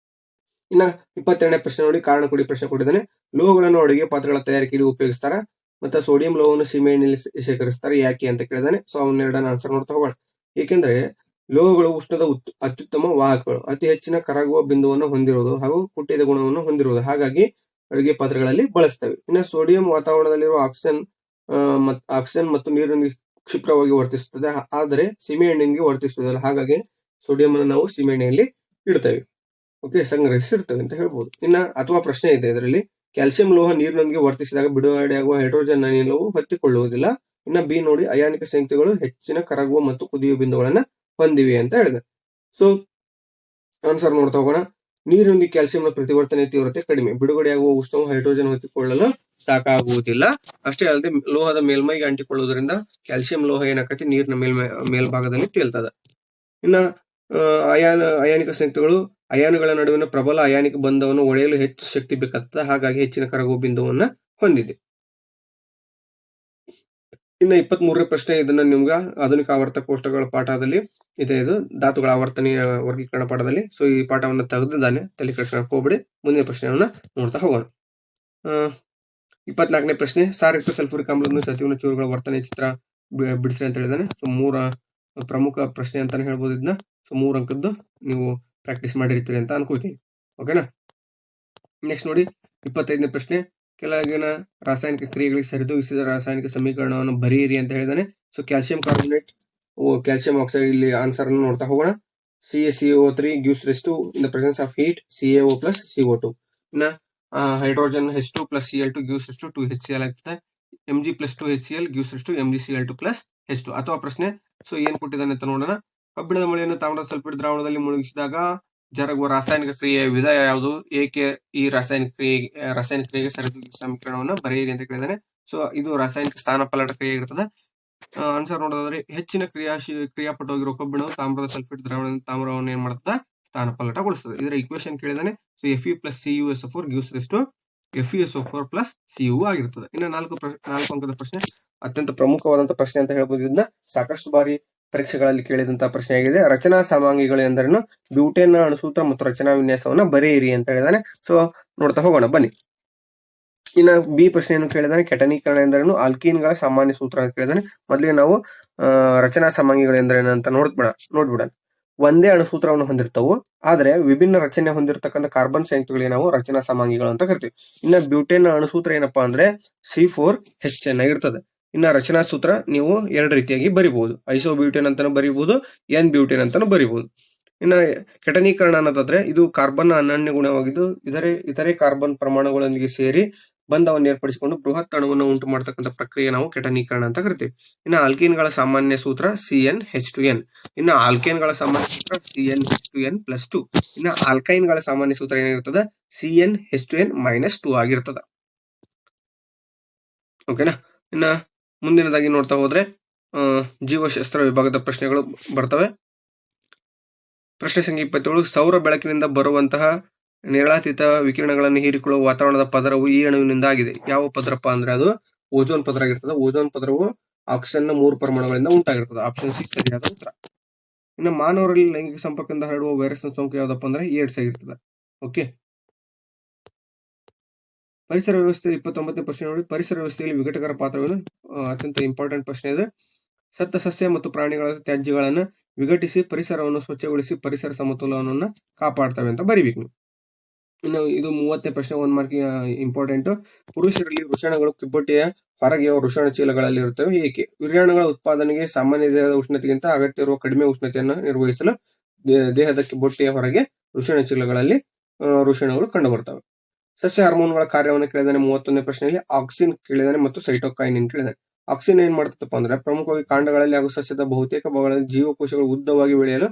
ಇನ್ನ 22ನೇ ಪ್ರಶ್ನೆ ನೋಡಿ, ಕಾರಣ ಕೊಡಿ ಪ್ರಶ್ನೆ ಕೊಟ್ಟಿದ್ದಾನೆ. ಲೋಹಗಳನ್ನು ಅಡುಗೆ ಪಾತ್ರೆಗಳ ತಯಾರಿಕೆಯಲ್ಲಿ ಉಪಯೋಗಿಸ್ತಾರ, ಮತ್ತೆ ಸೋಡಿಯಂ ಲೋಹವನ್ನು ಸೀಮೆಎಣ್ಣೆಯಲ್ಲಿ ಶೇಖರಿಸ್ತಾರೆ, ಯಾಕೆ ಅಂತ ಕೇಳಿದಾನೆ. ಸೊ ಅವನ್ನೆರಡನ್ನ ಆನ್ಸರ್ ನೋಡ್ತಾ ಹೋಗೋಣ. ಏಕೆಂದ್ರೆ ಲೋಹಗಳು ಉಷ್ಣದ ಅತ್ಯುತ್ತಮ ವಾಹಕಗಳು, ಅತಿ ಹೆಚ್ಚಿನ ಕರಗುವ ಬಿಂದುವನ್ನು ಹೊಂದಿರುವುದು ಹಾಗೂ ಕುಟ್ಟಿದ ಗುಣವನ್ನು ಹೊಂದಿರುವುದು, ಹಾಗಾಗಿ ಅಡುಗೆ ಪಾತ್ರೆಗಳಲ್ಲಿ ಬಳಸ್ತೇವೆ. ಇನ್ನು ಸೋಡಿಯಂ ವಾತಾವರಣದಲ್ಲಿರುವ ಆಕ್ಸಿಜನ್ ಮತ್ತು ನೀರಿನೊಂದಿಗೆ ಕ್ಷಿಪ್ರವಾಗಿ ವರ್ತಿಸುತ್ತದೆ, ಆದರೆ ಸೀಮೆಎಣ್ಣೆಗೆ ವರ್ತಿಸುವುದಿಲ್ಲ, ಹಾಗಾಗಿ ಸೋಡಿಯಂ ಅನ್ನು ನಾವು ಸೀಮೆಎಣ್ಣೆಯಲ್ಲಿ ಇಡ್ತೇವೆ, ಓಕೆ, ಸಂಗ್ರಹಿಸಿರ್ತೇವೆ ಅಂತ ಹೇಳ್ಬೋದು. ಇನ್ನ ಅಥವಾ ಪ್ರಶ್ನೆ ಇದೆ ಇದರಲ್ಲಿ, ಕ್ಯಾಲ್ಸಿಯಂ ಲೋಹ ನೀರಿನೊಂದಿಗೆ ವರ್ತಿಸಿದಾಗ ಬಿಡುಗಡೆಯಾಗುವ ಹೈಡ್ರೋಜನ್ ಅನಿಲವು ಹೊತ್ತಿಕೊಳ್ಳುವುದಿಲ್ಲ. ಇನ್ನ ಬಿ ನೋಡಿ, ಅಯಾನಿಕ ಸಂಯುಕ್ತಗಳು ಹೆಚ್ಚಿನ ಕರಗುವ ಮತ್ತು ಕುದಿಯುವ ಬಿಂದುಗಳನ್ನ ಹೊಂದಿವೆ ಅಂತ ಹೇಳಿದೆ. ಸೊ ಆನ್ಸರ್ ನೋಡ್ತಾ ಹೋಗೋಣ. ನೀರಿನೊಂದಿಗೆ ಕ್ಯಾಲ್ಸಿಯಂನ ಪ್ರತಿವರ್ತನೆ ತೀವ್ರತೆ ಕಡಿಮೆ, ಬಿಡುಗಡೆಯಾಗುವ ಉಷ್ಣವು ಹೈಡ್ರೋಜನ್ ಹೊತ್ತಿಕೊಳ್ಳಲು ಸಾಕಾಗುವುದಿಲ್ಲ. ಅಷ್ಟೇ ಅಲ್ಲದೆ ಲೋಹದ ಮೇಲ್ಮೈಗೆ ಅಂಟಿಕೊಳ್ಳುವುದರಿಂದ ಕ್ಯಾಲ್ಸಿಯಂ ಲೋಹ ಏನಾಕತಿ, ನೀರಿನ ಮೇಲ್ಭಾಗದಲ್ಲಿ ತೇಲ್ತದ. ಇನ್ನ ಅಯಾನಿಕ ಸಂಯುಕ್ತಗಳು ಅಯಾನುಗಳ ನಡುವಿನ ಪ್ರಬಲ ಅಯಾನಿಕ ಬಂಧವನ್ನು ಒಡೆಯಲು ಹೆಚ್ಚು ಶಕ್ತಿ ಬೇಕಾಗ್ತದೆ, ಹಾಗಾಗಿ ಹೆಚ್ಚಿನ ಕರಗುವ ಬಿಂದುವನ್ನ ಹೊಂದಿದೆ. ಇನ್ನು 23ನೇ ಪ್ರಶ್ನೆ, ಇದನ್ನ ನಿಮ್ಗೆ ಆಧುನಿಕ ಆವರ್ತ ಕೋಷ್ಟಕಗಳ ಪಾಠದಲ್ಲಿ ಇದೆ, ಇದು ಧಾತುಗಳ ಆವರ್ತನೀಯ ವರ್ಗೀಕರಣ ಪಾಠದಲ್ಲಿ. ಸೊ ಈ ಪಾಠವನ್ನು ತೆಗೆದಿದ್ದಾನೆ, ತಲೆ ಕೆಡಿಸ್ಕೊಳ್ಳೋಕೆ ಹೋಗ್ಬಿಡಿ. ಮುಂದಿನ ಪ್ರಶ್ನೆಯನ್ನ ನೋಡ್ತಾ ಹೋಗೋಣ. 24ನೇ ಪ್ರಶ್ನೆ, ಸಾರಯುಕ್ತ ಸಲ್ಫ್ಯೂರಿಕ್ ಆಮ್ಲವನ್ನು ಸತುವಿನ ಚೂರುಗಳ ವರ್ತನೆ ಚಿತ್ರ ಬಿಡಿಸ್ರಿ ಅಂತ ಹೇಳಿದಾನೆ. ಸೊ 3 ಪ್ರಮುಖ ಪ್ರಶ್ನೆ ಅಂತಾನೆ ಹೇಳ್ಬೋದು ಇದನ್ನ. ಸೊ 3 ಅಂಕದ್ದು ನೀವು ಪ್ರಾಕ್ಟೀಸ್ ಮಾಡಿರ್ತೀರಿ ಅಂತ ಅನ್ಕೋತೀನಿ, ಓಕೆನಾ. ನೆಕ್ಸ್ಟ್ ನೋಡಿ 25ನೇ ಪ್ರಶ್ನೆ, ಕೆಳಗಿನ ರಾಸಾಯನಿಕ ಕ್ರಿಯೆಗಳಿಗೆ ಸರಿದೂಗಿಸಿದ ರಾಸಾಯನಿಕ ಸಮೀಕರಣವನ್ನು ಬರೆಯಿರಿ ಅಂತ ಹೇಳಿದಾನೆ. So calcium carbonate, calcium oxide, ಇಲ್ಲಿ ಆನ್ಸರ್ ಅನ್ನು ನೋಡ್ತಾ ಹೋಗೋಣ. CaCO3 gives rise to in the presence of heat CaO plus CO2. ಇನ್ನ hydrogen H2 plus Cl2 gives rise to 2HCl ಆಗ್ತದೆ. Mg plus 2HCl gives rise to MgCl2 plus H2. ಅಥವಾ ಪ್ರಶ್ನೆ, so ಏನ್ ಕೊಟ್ಟಿದ್ದಾನೆ ಅಂತ ನೋಡೋಣ. ಕಬ್ಬಿಣದ ಮಳೆಯನ್ನು ತಾಮ್ರದ ಸಲ್ಫೇಟ್ ದ್ರಾವಣದಲ್ಲಿ ಮುಳುಗಿಸಿದಾಗ ಜರುಗುವ ರಾಸಾಯನಿಕ ಕ್ರಿಯೆಯ ವಿಧ ಯಾವುದು, ಏಕೆ ಈ ರಾಸಾಯನಿಕ ಕ್ರಿಯೆಗೆ ಸರಿದೂಗಿಸಿದ ಸಮೀಕರಣವನ್ನು ಬರೆಯಿರಿ ಅಂತ ಕೇಳಿದಾನೆ. ಸೊ ಇದು ರಾಸಾಯನಿಕ ಸ್ಥಾನಪಲ್ಲಟ ಕ್ರಿಯೆ ಇರ್ತದೆ. ಆನ್ಸರ್ ನೋಡೋದಾದ್ರೆ, ಹೆಚ್ಚಿನ ಕ್ರಿಯಾಪಟವಾಗಿರುವ ಕಬ್ಬಿಣವು ತಾಮ್ರದ ಸಲ್ಫೇಟ್ ದ್ರಾವಣದಿಂದ ತಾಮ್ರವನ್ನು ಏನ್ ಮಾಡ್ತದೆ, ಸ್ಥಾನಪಲ್ಲಟಗೊಳಿಸ್ತದೆ. ಇದರ ಇಕ್ವೇಶನ್ ಕೇಳಿದಾನೆ. So Fe plus CuSO4 gives rise to FeSO4 plus Cu ಆಗಿರ್ತದೆ. ಇನ್ನು 4 ಅಂಕದ ಪ್ರಶ್ನೆ, ಅತ್ಯಂತ ಪ್ರಮುಖವಾದಂತಹ ಪ್ರಶ್ನೆ ಅಂತ ಹೇಳ್ಬೋದು. ಇದನ್ನ ಸಾಕಷ್ಟು ಬಾರಿ ಪರೀಕ್ಷೆಗಳಲ್ಲಿ ಕೇಳಿದಂತಹ ಪ್ರಶ್ನೆ ಆಗಿದೆ. ರಚನಾ ಸಾಮಗ್ರಿಗಳು ಎಂದರೇನು, ಬ್ಯೂಟೇನ್ ಅಣುಸೂತ್ರ ಮತ್ತು ರಚನಾ ವಿನ್ಯಾಸವನ್ನ ಬರೆಯಿರಿ ಅಂತ ಹೇಳಿದಾನೆ. ಸೊ ನೋಡ್ತಾ ಹೋಗೋಣ ಬನ್ನಿ. ಇನ್ನ ಬಿ ಪ್ರಶ್ನೆಯನ್ನು ಕೇಳಿದಾನೆ, ಕೆಟನೀಕರಣ ಎಂದರೇನು, ಆಲ್ಕೀನ್ಗಳ ಸಾಮಾನ್ಯ ಸೂತ್ರ ಅಂತ ಕೇಳಿದಾನೆ. ಮೊದಲಿಗೆ ನಾವು ರಚನಾ ಸಾಮಗ್ರಿಗಳು ಎಂದರೇನು ಅಂತ ನೋಡ್ಬಿಡೋಣ. ಒಂದೇ ಅಣುಸೂತ್ರವನ್ನು ಹೊಂದಿರ್ತಾವು, ಆದ್ರೆ ವಿಭಿನ್ನ ರಚನೆ ಹೊಂದಿರತಕ್ಕಂಥ ಕಾರ್ಬನ್ ಸಂಯುಕ್ತಗಳಿಗೆ ನಾವು ರಚನಾ ಸಾಮಗ್ರಿಗಳು ಅಂತ ಕರಿತೀವಿ. ಇನ್ನ ಬ್ಯೂಟೇನ್ ಅಣುಸೂತ್ರ ಏನಪ್ಪಾ ಅಂದ್ರೆ C4H10 ಆಗಿರ್ತದೆ. ಇನ್ನ ರಚನಾ ಸೂತ್ರ ನೀವು 2 ರೀತಿಯಾಗಿ ಬರಿಬಹುದು, ಐಸೋಬ್ಯೂಟೇನ್ ಅಂತಾನು ಬರಿಬಹುದು, ಎನ್ ಬ್ಯೂಟೇನ್ ಅಂತಾನು ಬರಿಬಹುದು. ಇನ್ನ ಕೆಟನೀಕರಣ ಅನ್ನೋದಾದ್ರೆ ಇದು ಕಾರ್ಬನ್ ಅನನ್ಯ ಗುಣವಾಗಿದ್ದು ಇತರೆ ಕಾರ್ಬನ್ ಪ್ರಮಾಣಗಳೊಂದಿಗೆ ಸೇರಿ ಬಂಧವನ್ನು ಏರ್ಪಡಿಸಿಕೊಂಡು ಬೃಹತ್ ಅಣುವನ್ನು ಉಂಟು ಮಾಡತಕ್ಕಂಥ ಪ್ರಕ್ರಿಯೆ ನಾವು ಕೆಟನೀಕರಣ ಅಂತ ಕರಿತೀವಿ. ಇನ್ನು ಆಲ್ಕೀನ್ಗಳ ಸಾಮಾನ್ಯ ಸೂತ್ರ CnH2n. ಇನ್ನು ಆಲ್ಕೇನ್ಗಳ ಸಾಮಾನ್ಯ ಸೂತ್ರ CnH2n+2. ಇನ್ನು ಆಲ್ಕೈನ್ಗಳ ಸಾಮಾನ್ಯ ಸೂತ್ರ ಏನಿರ್ತದೆ, CnH2n-2 ಆಗಿರ್ತದ. ಓಕೆನಾ. ಇನ್ನ ಮುಂದಿನದಾಗಿ ನೋಡ್ತಾ ಹೋದ್ರೆ ಜೀವಶಾಸ್ತ್ರ ವಿಭಾಗದ ಪ್ರಶ್ನೆಗಳು ಬರ್ತವೆ. ಪ್ರಶ್ನೆ ಸಂಖ್ಯೆ 27, ಸೌರ ಬೆಳಕಿನಿಂದ ಬರುವಂತಹ ನೇರಳಾತೀತ ವಿಕಿರಣಗಳನ್ನು ಹೀರಿಕೊಳ್ಳುವ ವಾತಾವರಣದ ಪದರವು ಈ ಅಣುವಿನಿಂದ ಆಗಿದೆ. ಯಾವ ಪದರಪ್ಪ ಅಂದ್ರೆ ಅದು ಓಜೋನ್ ಪದರ ಆಗಿರ್ತದೆ. ಓಜೋನ್ ಪದರವು ಆಕ್ಸಿಜನ್ 3 ಪರಮಾಣುಗಳಿಂದ ಉಂಟಾಗಿರ್ತದೆ. ಆಪ್ಷನ್ ಸಿ ಸರಿಯಾದ ಉತ್ತರ. ಇನ್ನು ಮಾನವರಲ್ಲಿ ಲೈಂಗಿಕ ಸಂಪರ್ಕದಿಂದ ಹರಡುವ ವೈರಸ್ ಸೋಂಕು ಯಾವ್ದಪ್ಪ ಅಂದ್ರೆ ಏಡ್ಸ್ ಆಗಿರ್ತದೆ. ಓಕೆ. ಪರಿಸರ ವ್ಯವಸ್ಥೆ 29ನೇ ಪ್ರಶ್ನೆ ನೋಡಿ, ಪರಿಸರ ವ್ಯವಸ್ಥೆಯಲ್ಲಿ ವಿಘಟಕರ ಪಾತ್ರವನ್ನು ಅತ್ಯಂತ ಇಂಪಾರ್ಟೆಂಟ್ ಪ್ರಶ್ನೆ ಇದೆ. ಸತ್ತ ಸಸ್ಯ ಮತ್ತು ಪ್ರಾಣಿಗಳ ತ್ಯಾಜ್ಯಗಳನ್ನು ವಿಘಟಿಸಿ ಪರಿಸರವನ್ನು ಸ್ವಚ್ಛಗೊಳಿಸಿ ಪರಿಸರ ಸಮತೋಲನವನ್ನು ಕಾಪಾಡ್ತವೆ ಅಂತ ಬರಿಬೇಕು. ಇನ್ನು ಇದು 30ನೇ ಪ್ರಶ್ನೆ, 1 ಮಾರ್ಕ್ ಇಂಪಾರ್ಟೆಂಟ್. ಪುರುಷರಲ್ಲಿ ವೃಷಣಗಳು ಕಿಬ್ಬೊಟ್ಟೆಯ ಹೊರಗೆ ವೃಷಣ ಚೀಲಗಳಲ್ಲಿ ಇರುತ್ತವೆ, ಏಕೆ? ವೀರ್ಯಾಣುಗಳ ಉತ್ಪಾದನೆಗೆ ಸಾಮಾನ್ಯ ದೇಹದ ಉಷ್ಣತೆಗಿಂತ ಅಗತ್ಯ ಇರುವ ಕಡಿಮೆ ಉಷ್ಣತೆಯನ್ನು ನಿರ್ವಹಿಸಲು ದೇಹದ ಕಿಬ್ಬೊಟ್ಟೆಯ ಹೊರಗೆ ವೃಷಣ ಚೀಲಗಳಲ್ಲಿ ವೃಷಣಗಳು ಕಂಡು ಬರ್ತವೆ. ಸಸ್ಯ ಹಾರ್ಮೋನ್ಗಳ ಕಾರ್ಯವನ್ನು ಕೇಳಿದಾನೆ 31ನೇ ಪ್ರಶ್ನೆಯಲ್ಲಿ. ಆಕ್ಸಿನ್ ಕೇಳಿದಾನೆ ಮತ್ತು ಸೈಟೋಕೈನಿನ್ ಕೇಳಿದಾನೆ. ಆಕ್ಸಿನ್ ಏನ್ ಮಾಡ್ತಪ್ಪ ಅಂದ್ರೆ ಪ್ರಮುಖವಾಗಿ ಕಾಂಡಗಳಲ್ಲಿ ಹಾಗೂ ಸಸ್ಯದ ಬಹುತೇಕ ಭಾಗಗಳಲ್ಲಿ ಜೀವಕೋಶಗಳು ಉದ್ದವಾಗಿ ಬೆಳೆಯಲು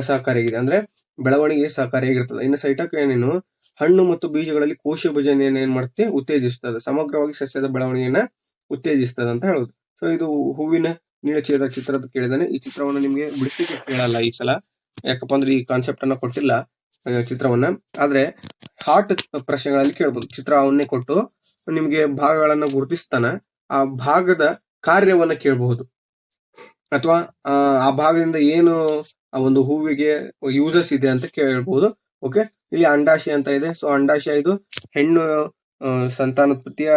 ಸಹಕಾರಿಯಾಗಿದೆ, ಅಂದ್ರೆ ಬೆಳವಣಿಗೆ ಸಹಕಾರಿಯಾಗಿರ್ತದೆ. ಇನ್ನು ಸೈಟೋಕೈನಿನ್ ಹಣ್ಣು ಮತ್ತು ಬೀಜಗಳಲ್ಲಿ ಕೋಶ ವಿಭಜನೆಯನ್ನು ಏನ್ ಮಾಡುತ್ತೆ, ಉತ್ತೇಜಿಸುತ್ತದೆ. ಸಮಗ್ರವಾಗಿ ಸಸ್ಯದ ಬೆಳವಣಿಗೆಯನ್ನ ಉತ್ತೇಜಿಸ್ತದೆ ಅಂತ ಹೇಳುದು. ಸೊ ಇದು ಹೂವಿನ ನೀಲಛೇದ ಚಿತ್ರದ ಕೇಳಿದಾನೆ. ಈ ಚಿತ್ರವನ್ನು ನಿಮ್ಗೆ ಬಿಡಿಸ್ಲಿಕ್ಕೆ ಕೇಳಲ್ಲ ಈ ಸಲ, ಯಾಕಪ್ಪ ಅಂದ್ರೆ ಈ ಕಾನ್ಸೆಪ್ಟ್ ಅನ್ನ ಕೊಟ್ಟಿಲ್ಲ ಚಿತ್ರವನ್ನ. ಆದ್ರೆ ಹಾರ್ಟ್ ಪ್ರಶ್ನೆಗಳಲ್ಲಿ ಕೇಳ್ಬೋದು. ಚಿತ್ರ ಅವನ್ನೇ ಕೊಟ್ಟು ನಿಮ್ಗೆ ಭಾಗಗಳನ್ನ ಗುರುತಿಸ್ತಾನ, ಆ ಭಾಗದ ಕಾರ್ಯವನ್ನ ಕೇಳಬಹುದು, ಅಥವಾ ಆ ಭಾಗದಿಂದ ಏನು ಆ ಒಂದು ಹೂವಿಗೆ ಯೂಸಸ್ ಇದೆ ಅಂತ ಕೇಳಬಹುದು. ಓಕೆ, ಇಲ್ಲಿ ಅಂಡಾಶಯ ಅಂತ ಇದೆ. ಸೊ ಅಂಡಾಶಯ ಇದು ಹೆಣ್ಣು ಸಂತಾನೋತ್ಪತ್ತಿಯ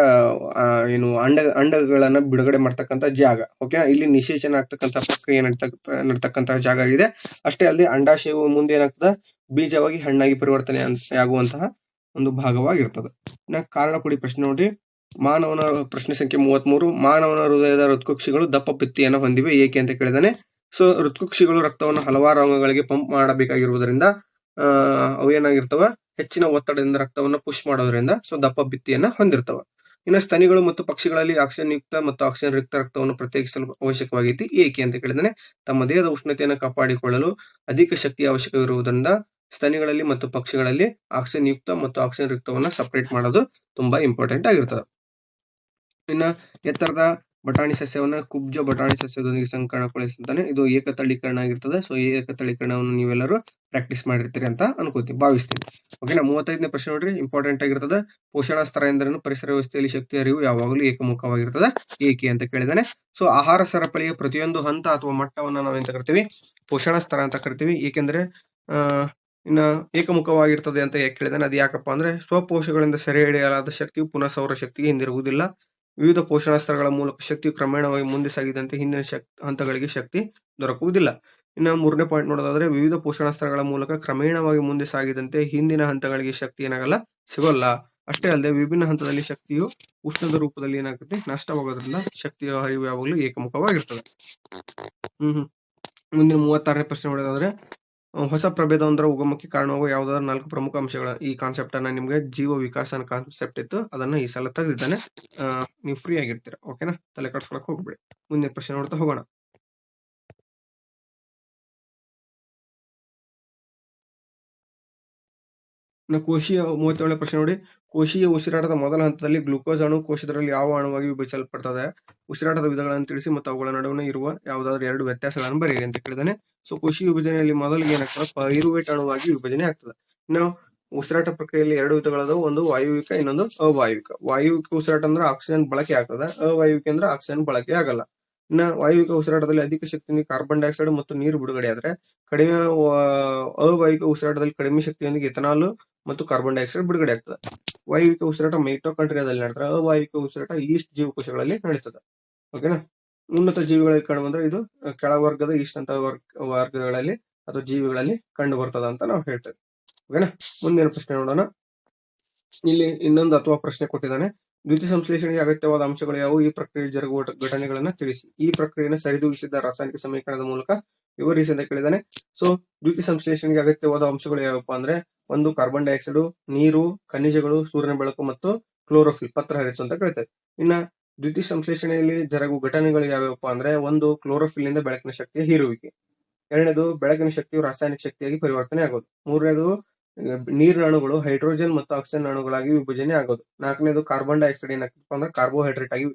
ಏನು ಅಂಡಗಳನ್ನ ಬಿಡುಗಡೆ ಮಾಡ್ತಕ್ಕಂಥ ಜಾಗ. ಓಕೆ, ಇಲ್ಲಿ ನಿಶೇಚನ ಆಗ್ತಕ್ಕಂಥ ಪ್ರಕ್ರಿಯೆ ನಡ್ತಕ್ಕಂತಹ ಜಾಗ ಆಗಿದೆ. ಅಷ್ಟೇ ಅಲ್ಲದೆ ಅಂಡಾಶಯವು ಮುಂದೆ ಏನಾಗ್ತದೆ, ಬೀಜವಾಗಿ ಹಣ್ಣಾಗಿ ಪರಿವರ್ತನೆ ಆಗುವಂತಹ ಒಂದು ಭಾಗವಾಗಿರ್ತದೆ. ಇನ್ನ ಕಾರಣ ಕೊಡಿ ಪ್ರಶ್ನೆ ನೋಡ್ರಿ. ಮಾನವನ ಪ್ರಶ್ನೆ ಸಂಖ್ಯೆ 33, ಮಾನವನ ಹೃದಯದ ಹೃತ್ಕುಕ್ಷಿಗಳು ದಪ್ಪ ಭಿತ್ತಿಯನ್ನು ಹೊಂದಿವೆ ಏಕೆ ಅಂತ ಕೇಳಿದಾನೆ. ಸೊ ಹೃತ್ಕುಕ್ಷಿಗಳು ರಕ್ತವನ್ನು ಹಲವಾರು ಅಂಗಗಳಿಗೆ ಪಂಪ್ ಮಾಡಬೇಕಾಗಿರುವುದರಿಂದ ಅವೇನಾಗಿರ್ತವ, ಹೆಚ್ಚಿನ ಒತ್ತಡದಿಂದ ರಕ್ತವನ್ನು ಪುಷ್ ಮಾಡೋದ್ರಿಂದ ಸೊ ದಪ್ಪ ಭಿತ್ತಿಯನ್ನ ಹೊಂದಿರ್ತವ. ಇನ್ನು ಸ್ತನಿಗಳು ಮತ್ತು ಪಕ್ಷಿಗಳಲ್ಲಿ ಆಕ್ಸಿಜನ್ ಯುಕ್ತ ಮತ್ತು ಆಕ್ಸಿಜನ್ ಯುಕ್ತ ರಕ್ತವನ್ನು ಪ್ರತ್ಯೇಕಿಸಲು ಅವಶ್ಯಕವಾಗೈತಿ ಏಕೆ ಅಂತ ಕೇಳಿದಾನೆ. ತಮ್ಮ ದೇಹದ ಉಷ್ಣತೆಯನ್ನು ಕಾಪಾಡಿಕೊಳ್ಳಲು ಅಧಿಕ ಶಕ್ತಿ ಅವಶ್ಯಕವಿರುವುದರಿಂದ ಸ್ತನಿಗಳಲ್ಲಿ ಮತ್ತು ಪಕ್ಷಿಗಳಲ್ಲಿ ಆಕ್ಸಿಜನ್ ಯುಕ್ತ ಮತ್ತು ಆಕ್ಸಿಜನ್ ಯುಕ್ತವನ್ನ ಸಪರೇಟ್ ಮಾಡೋದು ತುಂಬಾ ಇಂಪಾರ್ಟೆಂಟ್ ಆಗಿರ್ತದೆ. ಇನ್ನ ಎತ್ತರದ ಬಟಾಣಿ ಸಸ್ಯವನ್ನ ಕುಬ್ಜ ಬಟಾಣಿ ಸಸ್ಯದೊಂದಿಗೆ ಸಂಕರಣಗೊಳಿಸುತ್ತಾನೆ. ಇದು ಏಕತಳೀಕರಣ ಆಗಿರ್ತದೆ. ಸೊ ಈ ಏಕತಳೀಕರಣವನ್ನು ನೀವೆಲ್ಲರೂ ಪ್ರಾಕ್ಟೀಸ್ ಮಾಡಿರ್ತೀರಿ ಅಂತ ಅನ್ಕೋತೀನಿ, ಭಾವಿಸ್ತೀನಿ. ಓಕೆನಾ. 35ನೇ ಪ್ರಶ್ನೆ ನೋಡ್ರಿ, ಇಂಪಾರ್ಟೆಂಟ್ ಆಗಿರ್ತದೆ. ಪೋಷಣಾ ಸ್ತರ ಎಂದರೇನು? ಪರಿಸರ ವ್ಯವಸ್ಥೆಯಲ್ಲಿ ಶಕ್ತಿ ಹರಿವು ಯಾವಾಗಲೂ ಏಕಮುಖವಾಗಿರ್ತದೆ ಏಕೆ ಅಂತ ಕೇಳಿದಾನೆ. ಸೊ ಆಹಾರ ಸರಪಳಿಯ ಪ್ರತಿಯೊಂದು ಹಂತ ಅಥವಾ ಮಟ್ಟವನ್ನ ನಾವೆಂತ ಕರಿತೀವಿ? ಪೋಷಣಾ ಸ್ತರ ಅಂತ ಕರಿತೀವಿ. ಏಕೆಂದ್ರೆ ಇನ್ನ ಏಕಮುಖವಾಗಿರ್ತದೆ ಅಂತ ಯಾಕೆ ಕೇಳಿದಾನೆ? ಅದು ಯಾಕಪ್ಪ ಅಂದ್ರೆ ಸ್ವಪೋಷಗಳಿಂದ ಸೆರೆ ಹಿಡಿಯಲಾದ ಶಕ್ತಿಯು ಪುನಃ ಸೌರ ಶಕ್ತಿಗೆ ಹಿಂದಿರುಗುವುದಿಲ್ಲ. ವಿವಿಧ ಪೋಷಣಾ ಸ್ತರಗಳ ಮೂಲಕ ಶಕ್ತಿಯು ಕ್ರಮೇಣವಾಗಿ ಮುಂದೆ ಸಾಗಿದಂತೆ ಹಿಂದಿನ ಹಂತಗಳಿಗೆ ಶಕ್ತಿ ದೊರಕುವುದಿಲ್ಲ. ಇನ್ನು 3ನೇ ಪಾಯಿಂಟ್ ನೋಡೋದಾದ್ರೆ, ವಿವಿಧ ಪೋಷಣಾ ಸ್ತರಗಳ ಮೂಲಕ ಕ್ರಮೇಣವಾಗಿ ಮುಂದೆ ಸಾಗಿದಂತೆ ಹಿಂದಿನ ಹಂತಗಳಿಗೆ ಶಕ್ತಿ ಏನಾಗಲ್ಲ, ಸಿಗೋಲ್ಲ. ಅಷ್ಟೇ ಅಲ್ಲದೆ ವಿಭಿನ್ನ ಹಂತದಲ್ಲಿ ಶಕ್ತಿಯು ಉಷ್ಣದ ರೂಪದಲ್ಲಿ ಏನಾಗುತ್ತೆ, ನಷ್ಟವಾಗೋದ್ರಿಂದ ಶಕ್ತಿಯ ಹರಿವು ಯಾವಾಗಲೂ ಏಕಮುಖವಾಗಿರ್ತದೆ. ಮುಂದಿನ 36ನೇ ಪ್ರಶ್ನೆ ನೋಡೋದಾದ್ರೆ, ಹೊಸ ಪ್ರಭೇದವೊಂದರ ಉಗಮಕ್ಕೆ ಕಾರಣವಾಗುವ ಯಾವುದಾದ್ರು 4 ಪ್ರಮುಖ ಅಂಶಗಳ ಈ ಕಾನ್ಸೆಪ್ಟ್ ಅನ್ನ ನಿಮ್ಗೆ ಜೀವ ವಿಕಾಸನ ಕಾನ್ಸೆಪ್ಟ್ ಇತ್ತು, ಅದನ್ನ ಈ ಸಲ ತೆಗೆದಿದ್ದಾನೆ. ನೀವು ಫ್ರೀ ಆಗಿರ್ತೀರ. ಓಕೆನಾ, ತಲೆ ಕಟ್ಸ್ಕೊಳಕ್ ಹೋಗ್ಬೇಡಿ. ಮುಂದಿನ ಪ್ರಶ್ನೆ ನೋಡ್ತಾ ಹೋಗೋಣ. ಕೋಶೀಯ 37ನೇ ಪ್ರಶ್ನೆ ನೋಡಿ. ಕೋಶೀಯ ಉಸಿರಾಟದ ಮೊದಲ ಹಂತದಲ್ಲಿ ಗ್ಲೂಕೋಸ್ ಅಣು ಕೋಶದಲ್ಲಿ ಯಾವ ಅಣುವಾಗಿ ವಿಭಜಿಸಲ್ಪಡ್ತದೆ? ಉಸಿರಾಟದ ವಿಧಗಳನ್ನು ತಿಳಿಸಿ ಮತ್ತು ಅವುಗಳ ನಡುವೆ ಇರುವ ಯಾವುದಾದ್ರೂ 2 ವ್ಯತ್ಯಾಸಗಳನ್ನು ಬರೆಯಿರಿ ಅಂತ ಕೇಳಿದಾನೆ. ಸೊ ಕೋಶೀಯ ವಿಭಜನೆಯಲ್ಲಿ ಮೊದಲಿಗೆ ಏನಾಗ್ತದೆ, ಪೈರುವೇಟ್ ಅಣುವಾಗಿ ವಿಭಜನೆ ಆಗ್ತದೆ. ಇನ್ನು ಉಸಿರಾಟ ಪ್ರಕ್ರಿಯೆಯಲ್ಲಿ 2 ವಿಧಗಳದಾವು, ಒಂದು ವಾಯುವಿಕ, ಇನ್ನೊಂದು ಅವಾಯುವಿಕ. ವಾಯುವಿಕ ಉಸಿರಾಟ ಅಂದ್ರೆ ಆಕ್ಸಿಜನ್ ಬಳಕೆ ಆಗ್ತದೆ, ಅವಾಯುವಿಕ ಅಂದ್ರೆ ಆಕ್ಸಿಜನ್ ಬಳಕೆ ಆಗಲ್ಲ. ಇನ್ನ ವಾಯುವಿಕ ಉಸಿರಾಟದಲ್ಲಿ ಅಧಿಕ ಶಕ್ತಿಯಿಂದ ಕಾರ್ಬನ್ ಡೈಆಕ್ಸೈಡ್ ಮತ್ತು ನೀರು ಬಿಡುಗಡೆ ಆದ್ರೆ, ಕಡಿಮೆ ಅವಾಯುವಿಕ ಉಸಿರಾಟದಲ್ಲಿ ಕಡಿಮೆ ಶಕ್ತಿಯೊಂದಿಗೆ ಎಥನಾಲ್ ಮತ್ತು ಕಾರ್ಬನ್ ಡೈಆಕ್ಸೈಡ್ ಬಿಡುಗಡೆ ಆಗ್ತದೆ. ವಾಯುವಿಕ ಉಸಿರಾಟ ಮೈಟೊಕಾಂಡ್ರಿಯಾದಲ್ಲಿ ನಡೆದ್ರೆ, ಅವಾಯುವಿಕ ಉಸಿರಾಟ ಈಸ್ಟ್ ಜೀವಕೋಶಗಳಲ್ಲಿ ನಡೀತದೆ. ಓಕೆನಾ. ಉನ್ನತ ಜೀವಿಗಳಲ್ಲಿ ಕಂಡು ಬಂದ್ರೆ ಇದು ಕೆಳವರ್ಗದ ಈಸ್ಟ್ ಅಂತ ವರ್ಗಗಳಲ್ಲಿ ಅಥವಾ ಜೀವಿಗಳಲ್ಲಿ ಕಂಡು ಬರ್ತದ ಅಂತ ನಾವು ಹೇಳ್ತೇವೆ. ಓಕೆನಾ. ಮುಂದಿನ ಪ್ರಶ್ನೆ ನೋಡೋಣ. ಇಲ್ಲಿ ಇನ್ನೊಂದು ಅಥವಾ ಪ್ರಶ್ನೆ ಕೊಟ್ಟಿದ್ದಾನೆ. ದ್ಯುತಿ ಸಂಶ್ಲೇಷಣೆಗೆ ಅಗತ್ಯವಾದ ಅಂಶಗಳು ಯಾವುವು? ಈ ಪ್ರಕ್ರಿಯೆ ಜರುಗುವ ಘಟನೆಗಳನ್ನ ತಿಳಿಸಿ. ಈ ಪ್ರಕ್ರಿಯೆಯನ್ನು ಸರಿದೂಗಿಸಿದ ರಾಸಾಯನಿಕ ಸಮೀಕರಣದ ಮೂಲಕ ವಿವರಿಸಿ ಅಂತ ಕೇಳಿದಾನೆ. ಸೊ ದ್ಯುತಿ ಸಂಶ್ಲೇಷಣೆಗೆ ಅಗತ್ಯವಾದ ಅಂಶಗಳು ಯಾವಪ್ಪ ಅಂದ್ರೆ, ಒಂದು ಕಾರ್ಬನ್ ಡೈಆಕ್ಸೈಡ್, ನೀರು, ಖನಿಜಗಳು, ಸೂರ್ಯನ ಬೆಳಕು ಮತ್ತು ಕ್ಲೋರೋಫಿಲ್, ಪತ್ರ ಹರಿತು ಅಂತ ಕೇಳ್ತೇವೆ. ಇನ್ನ ದ್ಯುತಿ ಸಂಶ್ಲೇಷಣೆಯಲ್ಲಿ ಜರುಗುವ ಘಟನೆಗಳು ಯಾವ್ಯಾವಪ್ಪ ಅಂದ್ರೆ, ಒಂದು ಕ್ಲೋರೋಫಿಲ್ ನಿಂದ ಬೆಳಕಿನ ಶಕ್ತಿಯ ಹೀರುವಿಕೆ, ಎರಡನೇದು ಬೆಳಕಿನ ಶಕ್ತಿಯು ರಾಸಾಯನಿಕ ಶಕ್ತಿಯಾಗಿ ಪರಿವರ್ತನೆ ಆಗೋದು, ಮೂರನೇದು ನೀರಿನ ಅಣುಗಳು ಹೈಡ್ರೋಜನ್ ಮತ್ತು ಆಕ್ಸಿಜನ್ ಅಣುಗಳಾಗಿ ವಿಭಜನೆ ಆಗೋದು, ನಾಲ್ಕನೇದು ಕಾರ್ಬನ್ ಡೈಆಕ್ಸೈಡ್ ಏನಾಗ್ತಪ್ಪ ಅಂದ್ರೆ ಕಾರ್ಬೋಹೈಡ್ರೇಟ್ ಆಗಿ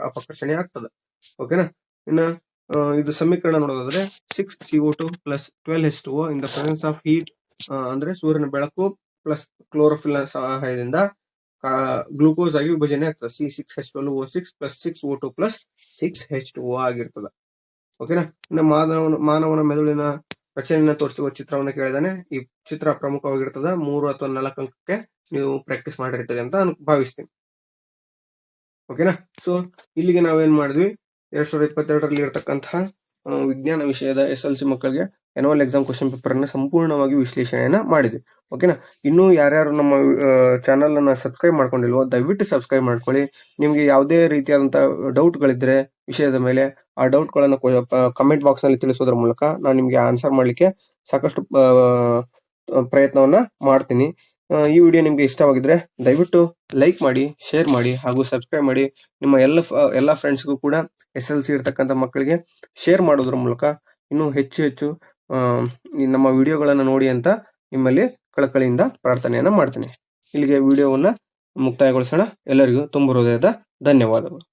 ಅಪಕರ್ಷಣೆ ಆಗ್ತದೆ. ಓಕೆನಾ. ಇನ್ನ ಇದು ಸಮೀಕರಣ ನೋಡೋದಾದ್ರೆ 6CO2 + 12H2O in the presence of heat, ಅಂದ್ರೆ ಸೂರ್ಯನ ಬೆಳಕು ಪ್ಲಸ್ ಕ್ಲೋರೋಫಿಲ್ ನ ಸಹಾಯದಿಂದ ಗ್ಲೂಕೋಸ್ ಆಗಿ ವಿಭಜನೆ ಆಗ್ತದೆ. C6H12O6 + 6O2 + 6H2O ಆಗಿರ್ತದೆ. ಓಕೆನಾ. ಇನ್ನು ಮಾನವನ ಮೆದುಳಿನ ರಚನೆಯನ್ನು ತೋರಿಸುವ ಚಿತ್ರವನ್ನು ಕೇಳಿದಾನೆ. ಈ ಚಿತ್ರ ಪ್ರಮುಖವಾಗಿರ್ತದೆ. 3 ಅಥವಾ 4 ಅಂಕಕ್ಕೆ ನೀವು ಪ್ರಾಕ್ಟೀಸ್ ಮಾಡಿರ್ತೀರಿ ಅಂತ ಭಾವಿಸ್ತೀನಿ. ಓಕೆನಾ. ಸೊ ಇಲ್ಲಿಗೆ ನಾವೇನ್ ಮಾಡಿದ್ವಿ, 2022ರಲ್ಲಿ ಇರತಕ್ಕಂತಹ ವಿಜ್ಞಾನ ವಿಷಯದ SLC ಮಕ್ಕಳಿಗೆ ಆನ್ಯುವಲ್ ಎಕ್ಸಾಮ್ ಕ್ವಶನ್ ಪೇಪರ್ ಅನ್ನ ಸಂಪೂರ್ಣವಾಗಿ ವಿಶ್ಲೇಷಣೆಯನ್ನ ಮಾಡಿದ್ವಿ. ಓಕೆನಾ. ಇನ್ನು ಯಾರ್ಯಾರು ನಮ್ಮ ಚಾನಲ್ ಅನ್ನ ಸಬ್ಸ್ಕ್ರೈಬ್ ಮಾಡ್ಕೊಂಡಿಲ್ವೋ ದಯವಿಟ್ಟು ಸಬ್ಸ್ಕ್ರೈಬ್ ಮಾಡ್ಕೊಳ್ಳಿ. ನಿಮ್ಗೆ ಯಾವುದೇ ರೀತಿಯಾದಂತಹ ಡೌಟ್ಗಳಿದ್ರೆ ವಿಷಯದ ಮೇಲೆ ಆ ಡೌಟ್ಗಳನ್ನು ಕಮೆಂಟ್ ಬಾಕ್ಸ್ ನಲ್ಲಿ ತಿಳಿಸೋದ್ರ ಮೂಲಕ ನಾನು ನಿಮ್ಗೆ ಆನ್ಸರ್ ಮಾಡ್ಲಿಕ್ಕೆ ಸಾಕಷ್ಟು ಪ್ರಯತ್ನವನ್ನ ಮಾಡ್ತೀನಿ. ಈ ವಿಡಿಯೋ ನಿಮ್ಗೆ ಇಷ್ಟವಾಗಿದ್ರೆ ದಯವಿಟ್ಟು ಲೈಕ್ ಮಾಡಿ, ಶೇರ್ ಮಾಡಿ ಹಾಗೂ ಸಬ್ಸ್ಕ್ರೈಬ್ ಮಾಡಿ. ನಿಮ್ಮ ಎಲ್ಲ ಫ್ರೆಂಡ್ಸ್ಗೂ ಕೂಡ SLC ಇರ್ತಕ್ಕಂಥ ಮಕ್ಕಳಿಗೆ ಶೇರ್ ಮಾಡೋದ್ರ ಮೂಲಕ ಇನ್ನೂ ಹೆಚ್ಚು ನಮ್ಮ ವಿಡಿಯೋಗಳನ್ನು ನೋಡಿ ಅಂತ ನಿಮ್ಮಲ್ಲಿ ಕಳಕಳಿಯಿಂದ ಪ್ರಾರ್ಥನೆಯನ್ನ ಮಾಡ್ತೀನಿ. ಇಲ್ಲಿಗೆ ವಿಡಿಯೋವನ್ನ ಮುಕ್ತಾಯಗೊಳಿಸೋಣ. ಎಲ್ಲರಿಗೂ ತುಂಬ ಹೃದಯದ ಧನ್ಯವಾದಗಳು.